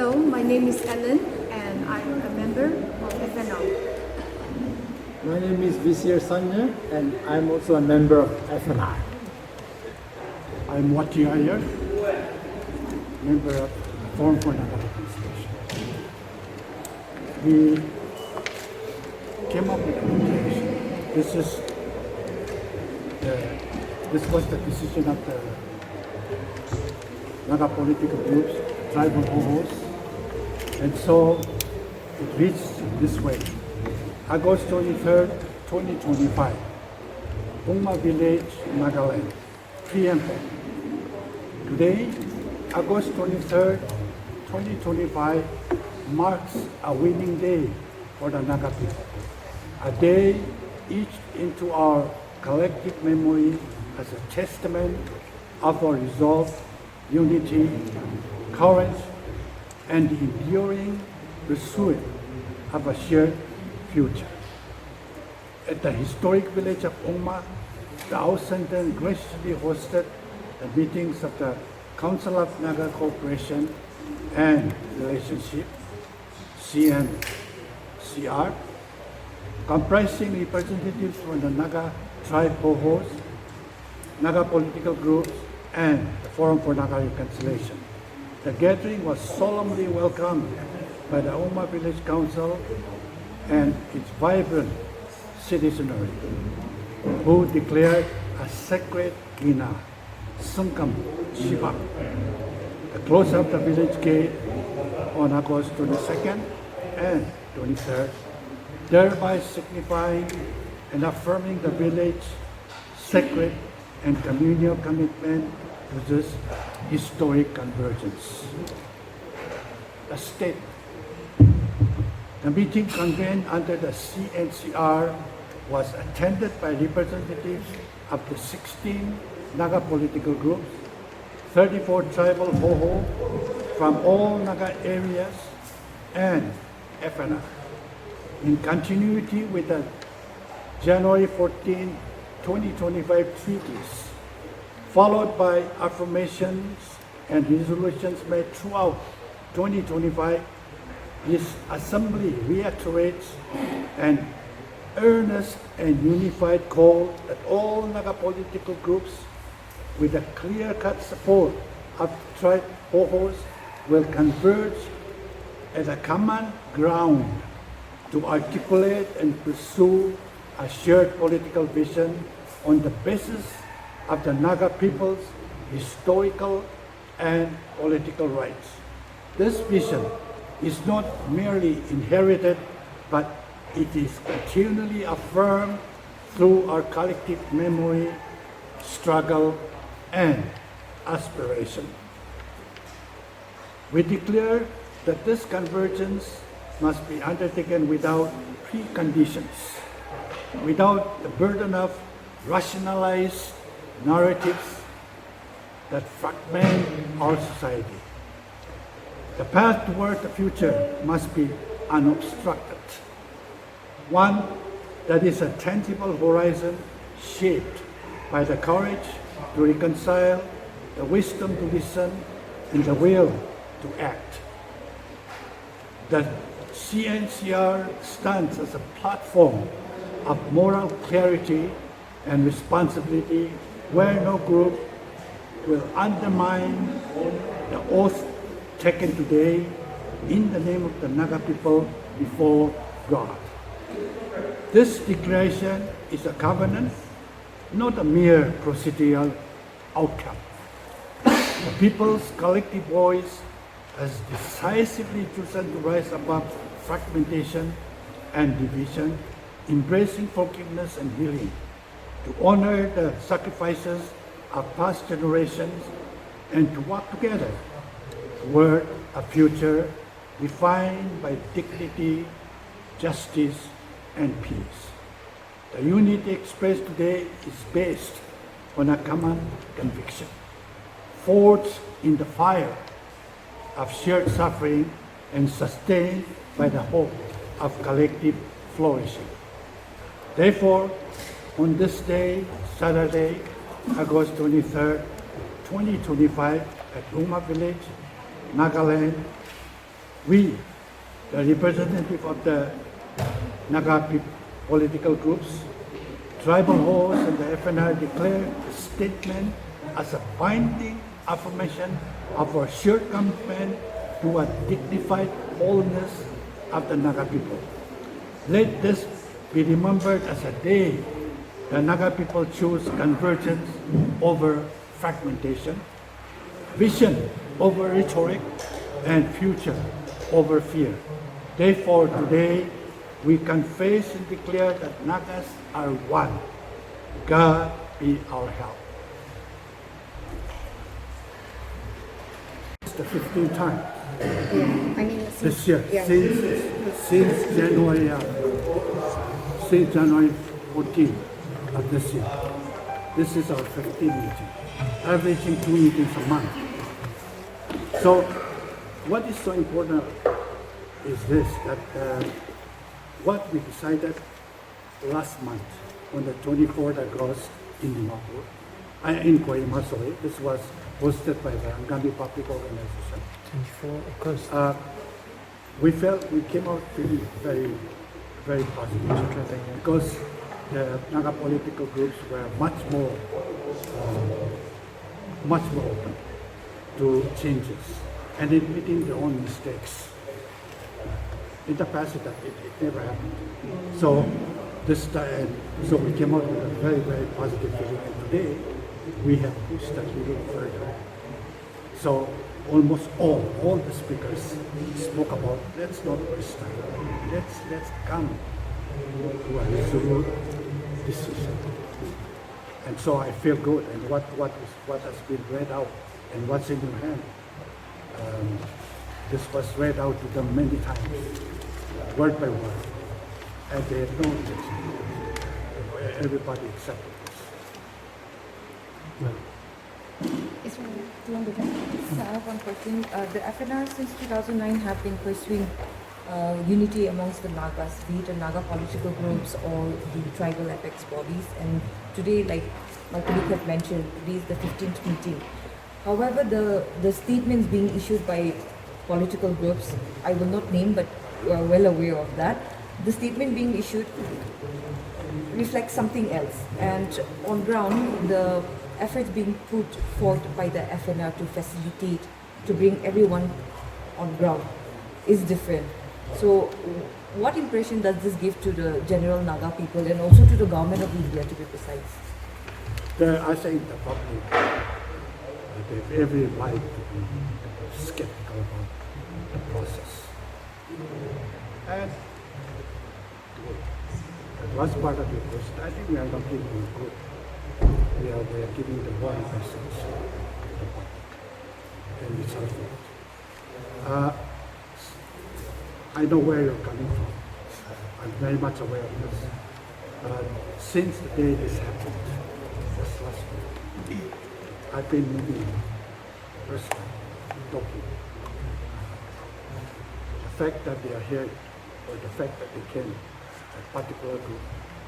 Hello, my name is Ellen and I'm a member of FNO. My name is Visir Sanya and I'm also a member of FNI. I'm Wati Iyer, member of Forum for Naga Reconciliation. We came up with a declaration. This was the decision of the Naga political groups, tribal hosts, and so it reads this way. August 23rd, 2025, Umma Village, Nagaland, preamble. Today, August 23rd, 2025, marks a winning day for the Naga people. A day etched into our collective memory as a testament of our resolve, unity, courage, and the enduring pursuit of a shared future. At the historic village of Umma, the House Center graciously hosted the meetings of the Council of Naga Cooperation and Relationship, Cncr, comprising representatives from the Naga tribe hosts, Naga political groups, and the Forum for Naga Reconciliation. The gathering was solemnly welcomed by the Umma Village Council and its vibrant citizenry, who declared a sacred Gina, Sungkam Shiva, the close of the village gate on August 22nd and 23rd, thereby signifying and affirming the village's sacred and communal commitment to this historic convergence. The state. The meeting convened under the Cncr was attended by representatives of the 16 Naga political groups, 34 tribal hoho from all Naga areas, and FNR. In continuity with the January 14, 2025 treaties, followed by affirmations and resolutions made throughout 2025, this assembly reiterates an earnest and unified call that all Naga political groups with a clear-cut support of tribe hohos will converge at a common ground to articulate and pursue a shared political vision on the basis of the Naga people's historical and political rights. This vision is not merely inherited, but it is continually affirmed through our collective memory, struggle, and aspiration. We declare that this convergence must be undertaken without preconditions, without the burden of rationalized narratives that fragment our society. The path toward the future must be unobstructed, one that is a tangible horizon shaped by the courage to reconcile, the wisdom to listen, and the will to act. The Cncr stands as a platform of moral clarity and responsibility where no group will undermine the oath taken today in the name of the Naga people before God. This declaration is a covenant, not a mere procedural outcome. The people's collective voice has decisively chosen to rise above fragmentation and division, embracing forgiveness and healing, to honor the sacrifices of past generations, and to work together toward a future defined by dignity, justice, and peace. The unity expressed today is based on a common conviction, forged in the fire of shared suffering and sustained by the hope of collective flourishing. Therefore, on this day, Saturday, August 23rd, 2025, at Umma Village, Nagaland, We, the representative of the Naga political groups, tribal hosts and the FNR declare the statement as a binding affirmation of our shared commitment to a dignified wholeness of the Naga people. Let this be remembered as a day the Naga people choose convergence over fragmentation, vision over rhetoric, and future over fear. Therefore, today, we confess and declare that Nagas are one. God be our help. It's the 15th time Yeah, I mean, this year, yeah. since January 14th of this year. This is our 15th meeting, averaging 2 meetings a month. So, what is so important is this, that what we decided last month on the 24th of August in Dimapur, in Kohima, sorry, this was hosted by the Angami Public Organization. 24 August. We came out feeling very, very positive because the Naga political groups were much more open to changes and admitting their own mistakes. In the past, it never happened. So this time, so we came out with a very, very positive feeling. And today, we have pushed that little further. So almost all the speakers spoke about, let's not waste time. Let's come to a resolute decision. And so I feel good. And what has been read out and what's in your hand, this was read out to them many times, word by word, and they had no objection. Everybody accepted this. So I have one question. The FNR since 2009 have been pursuing unity amongst the Nagas, be it the Naga political groups or the tribal apex bodies. And today, like my colleague had mentioned, today is the 15th meeting. However, the statements being issued by political groups, I will not name, but you are well aware of that. The statement being issued reflects something else. And on ground, the efforts being put forth by the FNR to facilitate, to bring everyone on ground is different. So what impression does this give to the general Naga people and also to the government of India, to be precise? I think the public, they have every right to be skeptical about the process. And the last part of your question, I think we are not giving good. We are giving the wrong message to the public, and it's unfortunate. I know where you're coming from. I'm very much aware of this. Since the day this happened, just last week, I've been meeting personally, talking. The fact that they are here, or the fact that they came, a particular group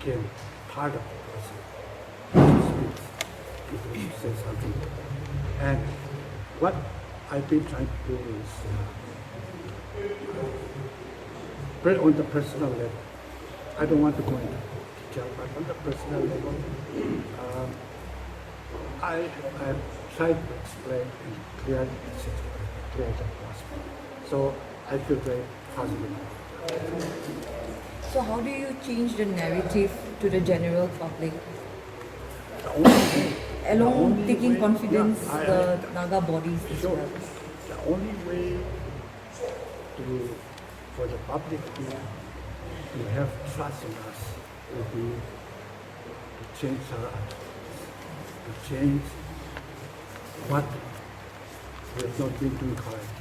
came part of the process. It say something. And what I've been trying to do is, on the personal level, I don't want to go into detail, but on the personal level, I have tried to explain and clear the message as clear as possible. So I feel very positive. So how do you change the narrative to the general public? The only way, Along taking confidence, yeah, the Naga bodies as sure. well. The only way for the public to have trust in us will be to change our attitudes, to change what we have not been doing correct.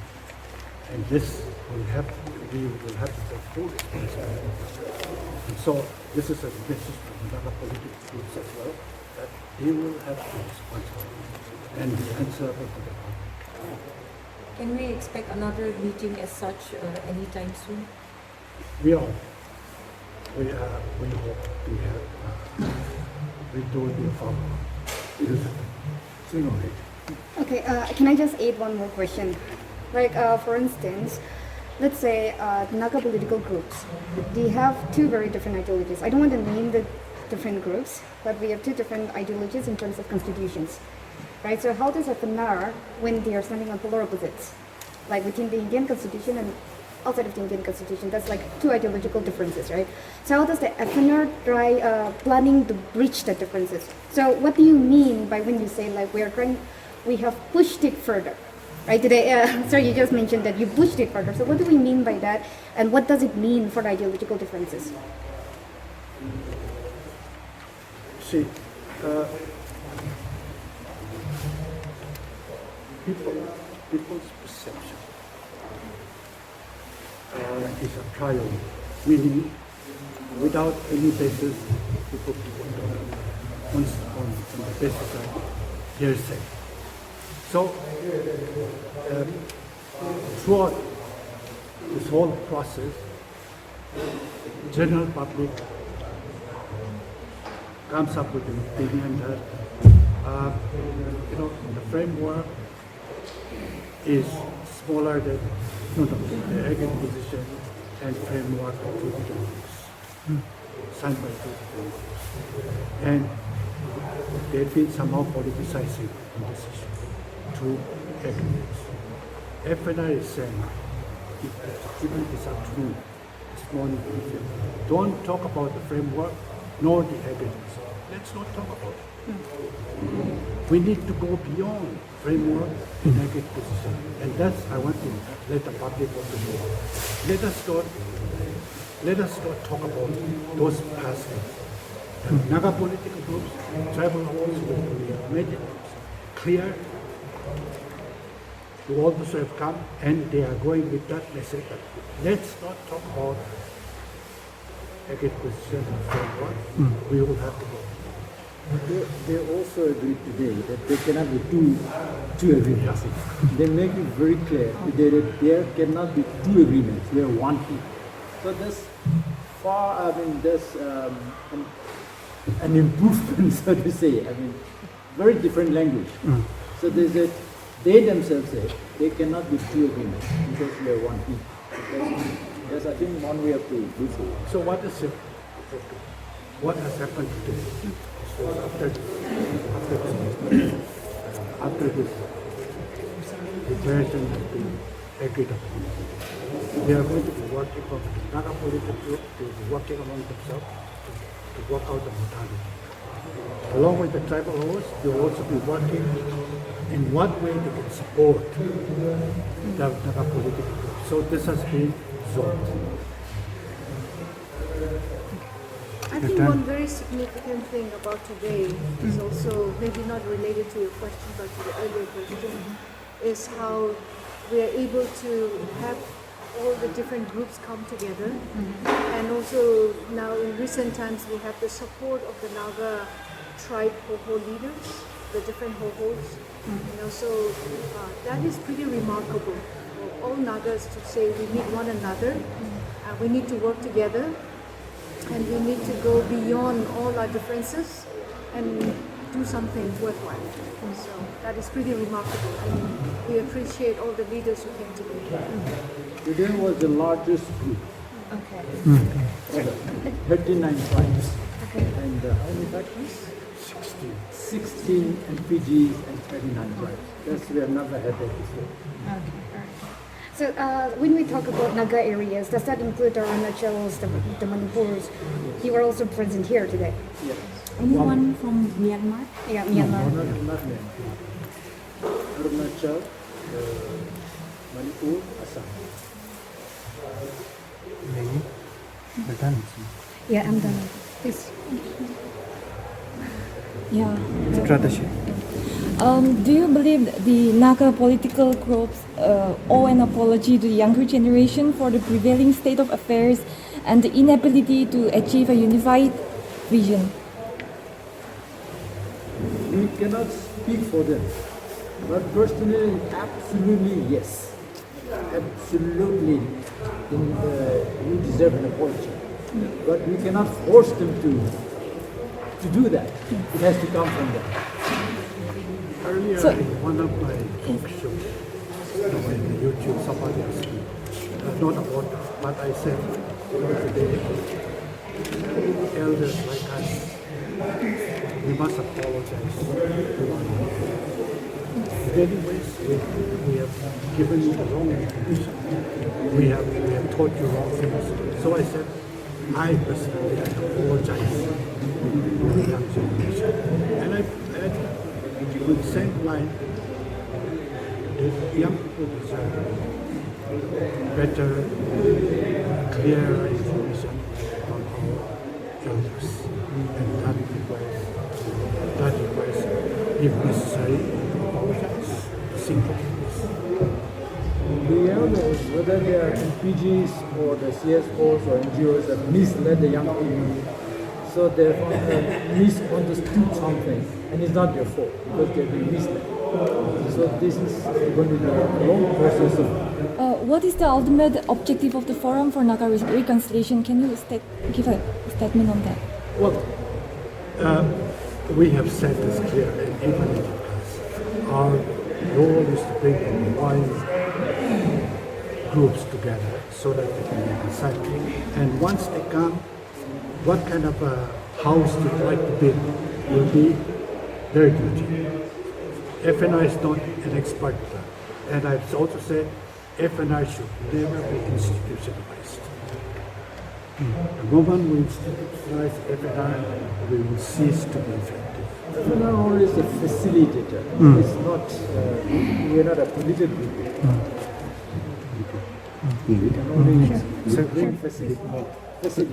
And this will have we will have to take full responsibility. And so this is a message from the Naga political groups as well, that they will have to be responsible and be answerable to the public. Can we expect another meeting as such anytime soon? We hope we have we do the follow. Sooner or later. Okay, can I just add one more question? Like, for instance, let's say Naga political groups, they have two very different ideologies. I don't want to name the different groups, but we have two different ideologies in terms of constitutions, right? So how does FNR, when they are standing on polar opposites, like within the Indian constitution and outside of the Indian constitution, that's like two ideological differences, right? So how does the FNR try planning to bridge the differences? So what do you mean by when you say like we have pushed it further? Right, today, sir, you just mentioned that you pushed it further. So what do we mean by that, and what does it mean for the ideological differences? See, people's perception is a priori, meaning without any basis, people talk on the basis of hearsay. So, throughout this whole process, general public comes up with an opinion that the framework is smaller than the agent position and framework of two groups, signed by two groups. And they've been somehow politicizing the decision to agreements. FNR is saying, even this afternoon, this morning, don't talk about the framework nor the agreements. Let's not talk about it. We need to go beyond framework and agreement position. And that's, I want to let the public also know. Let us not talk about those past things. The Naga political groups, tribal groups, we made it clear to all those who have come, and they are going with that message. Let's not talk about agreement position and framework. We will have to go. They also agreed today that there cannot be two agreements. They make it very clear today that there cannot be two agreements. We are one people. So there's an improvement, so to say. Very different language. So they said, they themselves say there cannot be two agreements because we are one people. That's, I think, one way of to do so. So what has happened today? After this declaration has been agreed upon, they are going to be working from the Naga political group, they will be working among themselves to work out the modality. Along with the tribal hosts, they will also be working in what way they can support the Naga political group. So this has been resolved. I think one very significant thing about today is also maybe not related to your question but to the earlier question, is how we are able to have all the different groups come together, and also now in recent times we have the support of the Naga tribe Hoho leaders, the different Hohos, so that is pretty remarkable for all Nagas to say we need one another, we need to work together, and we need to go beyond all our differences and do something worthwhile. So that is pretty remarkable. We appreciate all the leaders who came together. Today was the largest group. Okay. 39 tribes. Okay. And how many factories? 16 MPGs and 39 tribes. That's, we have never had that before. Okay. So when we talk about Naga areas, does that include the Arunachals, the Manipurs? You are also present here today. Yes. Anyone from Myanmar? Yeah, Myanmar. No, not Myanmar. Arunachal, Manipur, Assam. Yeah, I'm done. Please. Yeah. Do you believe the Naga political groups owe an apology to the younger generation for the prevailing state of affairs and the inability to achieve a unified vision? We cannot speak for them, but personally, absolutely yes. Absolutely, you deserve an apology. But we cannot force them to do that. It has to come from them. Earlier in one of my talk shows, on YouTube, somebody asked me, not about what I said, today, elders like us, we must apologize to one another. In many ways, we have given you the wrong information. We have taught you wrong things. So I said, I personally apologize to the young generation. And I add, with the same line, the young people deserve better, clearer information from our elders. And that requires, if necessary, apologize to simple The elders, whether they are MPGs or the CSOs or NGOs, have misled the young people. So they've misunderstood something, and it's not their fault because they've been misled. So this is going to be a long process of. What is the ultimate objective of the Forum for Naga Reconciliation? Can you give a statement on that? Well, we have said this clear and even in class. Our role is to bring wide groups together so that they can reconcile. And once they come, what kind of a house they would like to build will be their duty. FNR is not an expert. And I've also said FNR should never be institutionalized. The moment we institutionalize FNR, we will cease to be effective. FNR only is a facilitator. It's not, we are not a polluted group. We can only bring facilitate.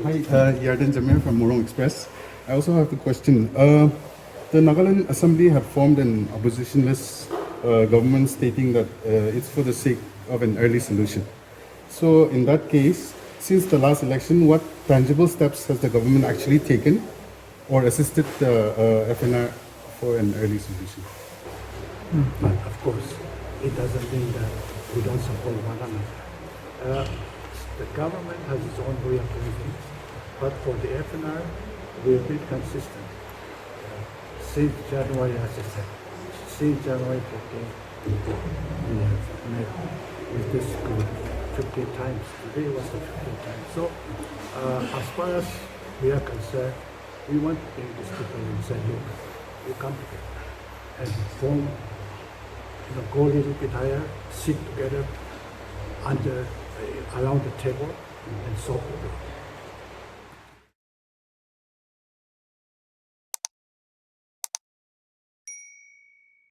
Hi, Yarden Jamir from Morong Express. I also have a question. The Nagaland Assembly had formed an oppositionless government stating that it's for the sake of an early solution. So in that case, since the last election, what tangible steps has the government actually taken or assisted the FNR for an early solution? But of course, it doesn't mean that we don't support one another. The government has its own way of doing things, but for the FNR, we have been consistent. Since January, as I said, since January 15th, we have met with this group 15 times. Today was the 15th time. So, as far as we are concerned, we want to bring these people and say, look, you come together and form, go a little bit higher, sit together around the table and solve the problem.